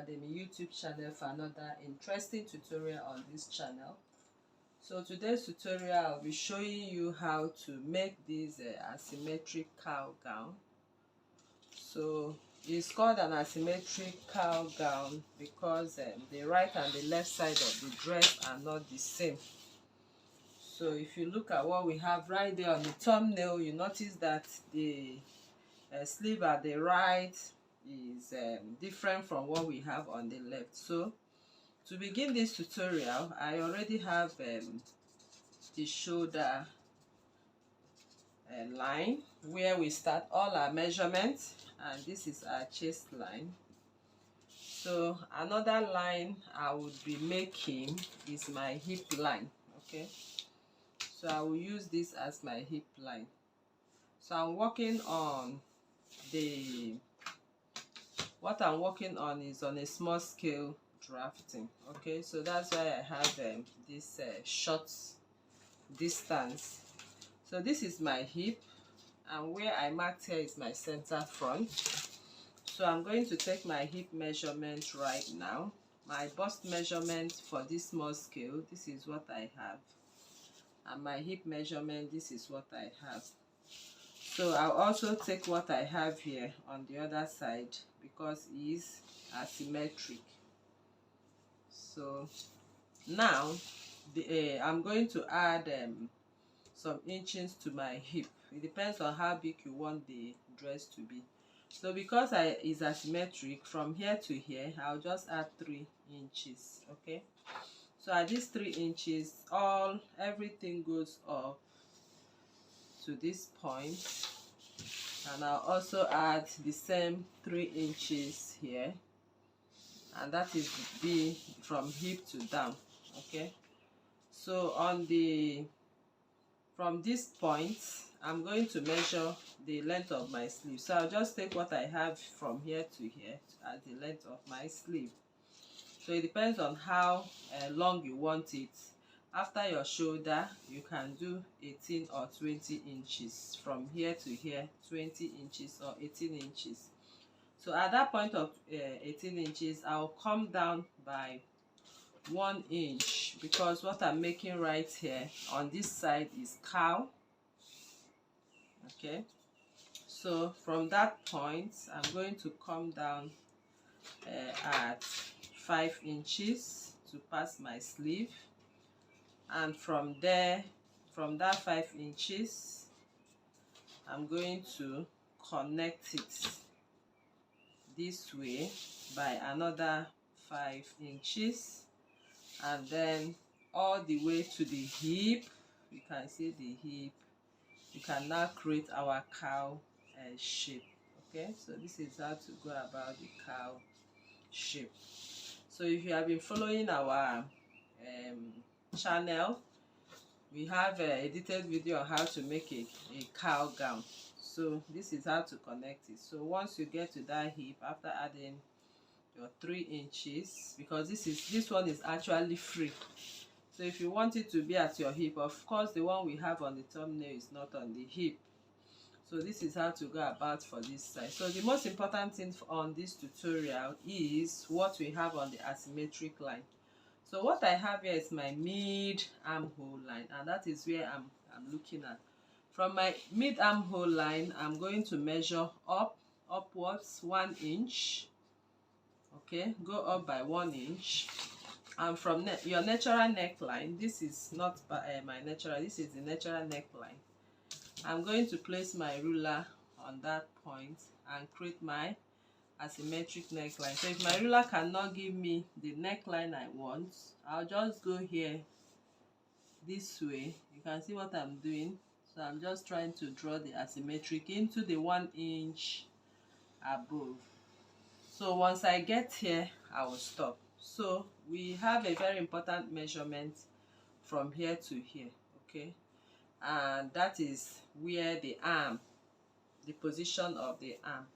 Academy YouTube channel for another interesting tutorial on this channel. So today's tutorial I'll be showing you how to make this asymmetric cowl gown. So it's called an asymmetric cowl gown because the right and the left side of the dress are not the same. So if you look at what we have right there on the thumbnail, you notice that the sleeve at the right is different from what we have on the left. So to begin this tutorial, I already have the shoulder line where we start all our measurements, and this is our chest line. So another line I would be making is my hip line. Okay, so I will use this as my hip line. So I'm working on what I'm working on is on a small scale drafting. Okay, so that's why I have this short distance. So this is my hip, and where I marked here is my center front. So I'm going to take my hip measurement right now. My bust measurement for this small scale, this is what I have, and my hip measurement, this is what I have. So I'll also take what I have here on the other side because it is asymmetric. So now I'm going to add some inches to my hip. It depends on how big you want the dress to be. So because it's asymmetric, from here to here, I'll just add 3 inches. Okay, so at these 3 inches, everything goes up to this point, and I'll also add the same 3 inches here, and that is be from hip to down. Okay, so from this point I'm going to measure the length of my sleeve. So I'll just take what I have from here to here as the length of my sleeve. So it depends on how long you want it. After your shoulder, you can do 18 or 20 inches. From here to here, 20 inches or 18 inches. So at that point of 18 inches, I'll come down by 1 inch, because what I'm making right here on this side is cowl. Okay, so from that point, I'm going to come down at 5 inches to pass my sleeve. And from there, from that 5 inches, I'm going to connect it this way by another 5 inches, and then all the way to the hip. You can see the hip. You can now create our cowl shape. Okay, so this is how to go about the cowl shape. So if you have been following our channel, we have a detailed video on how to make a cowl gown. So this is how to connect it. So once you get to that hip, after adding your 3 inches, because this one is actually free, so if you want it to be at your hip, of course the one we have on the thumbnail is not on the hip. So this is how to go about for this side. So the most important thing on this tutorial is what we have on the asymmetric line. So what I have here is my mid armhole line, and that is where I'm looking at. From my mid armhole line, I'm going to measure upwards 1 inch. Okay, go up by 1 inch. And from your natural neckline, this is not my natural, this is the natural neckline. I'm going to place my ruler on that point and create my asymmetric neckline. So if my ruler cannot give me the neckline I want, I'll just go here this way. You can see what I'm doing. So I'm just trying to draw the asymmetric into the 1 inch above. So once I get here, I will stop. So we have a very important measurement from here to here. Okay, and that is where the position of the arm.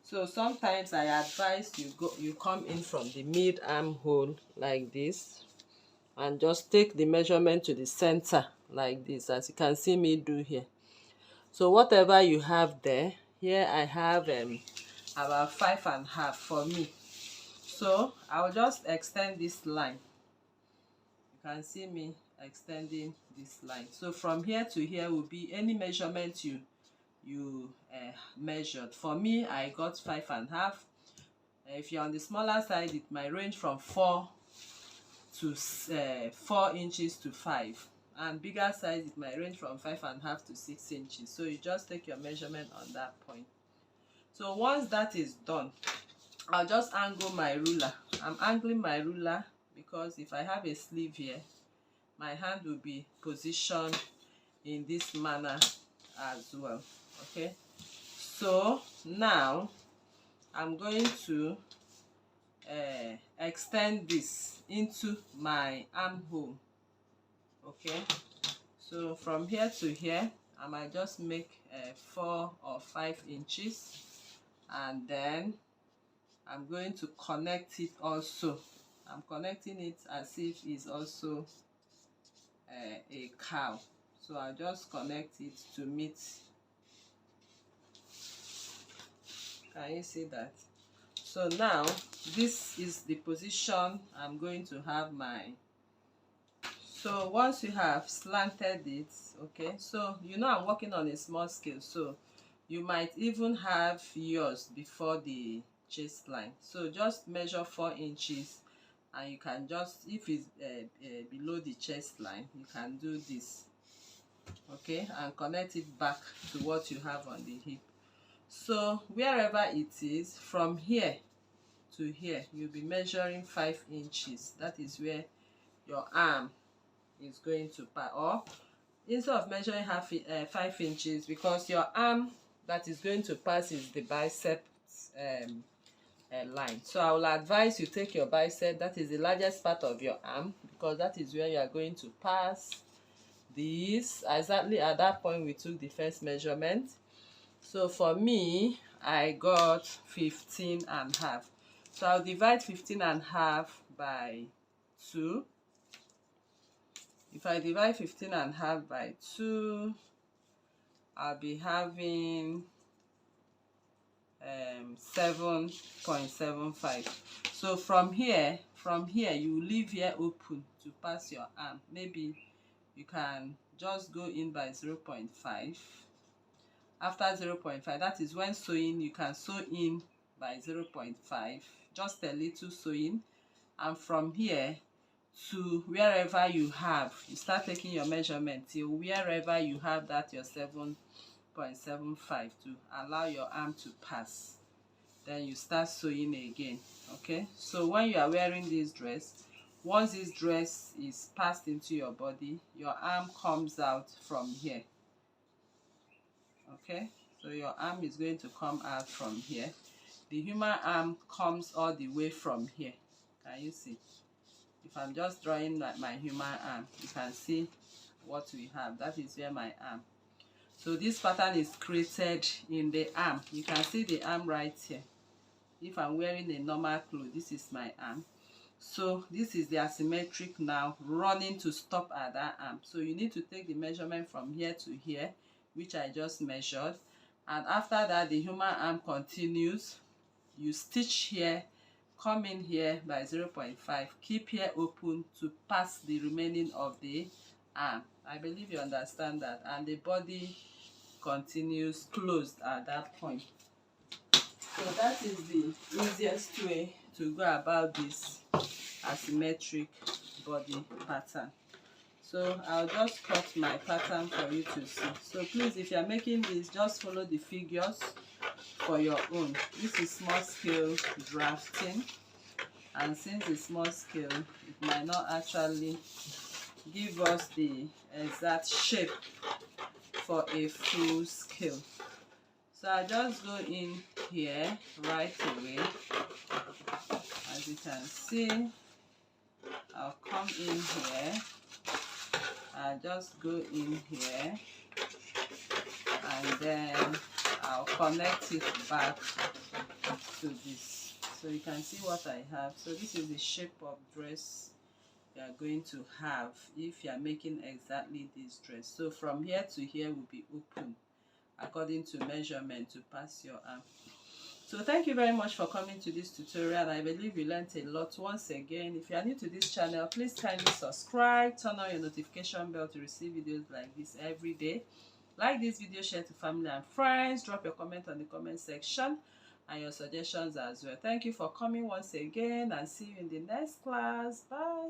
So sometimes I advise you come in from the mid armhole like this, and just take the measurement to the center like this, as you can see me do here. So whatever you have there, here I have about 5.5 for me. So I'll just extend this line. You can see me extending this line. So from here to here will be any measurement you measured. For me, I got 5.5. If you're on the smaller side, it might range from 4 inches to 5, and bigger size it might range from 5.5 to 6 inches. So you just take your measurement on that point. So once that is done, I'll just angle my ruler. I'm angling my ruler because if I have a sleeve here, my hand will be positioned in this manner as well. Okay, so now I'm going to extend this into my armhole. Okay, so from here to here I might just make 4 or 5 inches, and then I'm going to connect it also. I'm connecting it as if it's also a cowl. So I'll just connect it to meet. Can you see that? So now this is the position I'm going to have my. So once you have slanted it, okay, so you know I'm working on a small scale, so you might even have yours before the chest line. So just measure 4 inches, and you can just, if it's below the chest line, you can do this, okay, and connect it back to what you have on the hip. So wherever it is, from here to here, you'll be measuring 5 inches. That is where your arm is going to pass. Or instead of measuring 5 inches, because your arm that is going to pass is the bicep line. So I will advise you take your bicep, that is the largest part of your arm, because that is where you are going to pass this. Exactly at that point we took the first measurement. So for me, I got 15.5. So I'll divide 15.5 by 2. If I divide 15.5 by 2, I'll be having 7.75. So from here you leave here open to pass your arm. Maybe you can just go in by 0.5. After 0.5, that is when sewing, you can sew in by 0.5, just a little sewing, and from here to wherever you have, you start taking your measurement till wherever you have that your 7.75 to allow your arm to pass. Then you start sewing again. Okay, so when you are wearing this dress, once this dress is passed into your body, your arm comes out from here. Okay, so your arm is going to come out from here. The human arm comes all the way from here. Can you see? If I'm just drawing like my human arm, you can see what we have. That is where my arm. So this pattern is created in the arm. You can see the arm right here. If I'm wearing a normal clothes, this is my arm. So this is the asymmetric now, running to stop at that arm. So you need to take the measurement from here to here, which I just measured, and after that the human arm continues. You stitch here, come in here by 0.5, keep here open to pass the remaining of the arm. I believe you understand that, and the body continues closed at that point. So that is the easiest way to go about this asymmetric body pattern. So I'll just cut my pattern for you to see. So please, if you're making this, just follow the figures for your own. This is small scale drafting, and since it's small scale, it might not actually give us the exact shape for a full scale. So I just go in here right away. As you can see, I'll come in here. I'll just go in here, and then I'll connect it back to this. So you can see what I have. So this is the shape of dress you are going to have if you are making exactly this dress. So from here to here will be open according to measurement to pass your arm. So thank you very much for coming to this tutorial. I believe you learned a lot. Once again, if you are new to this channel, please kindly subscribe, turn on your notification bell to receive videos like this every day. Like this video, share to family and friends, drop your comment on the comment section and your suggestions as well. Thank you for coming once again, and see you in the next class. Bye.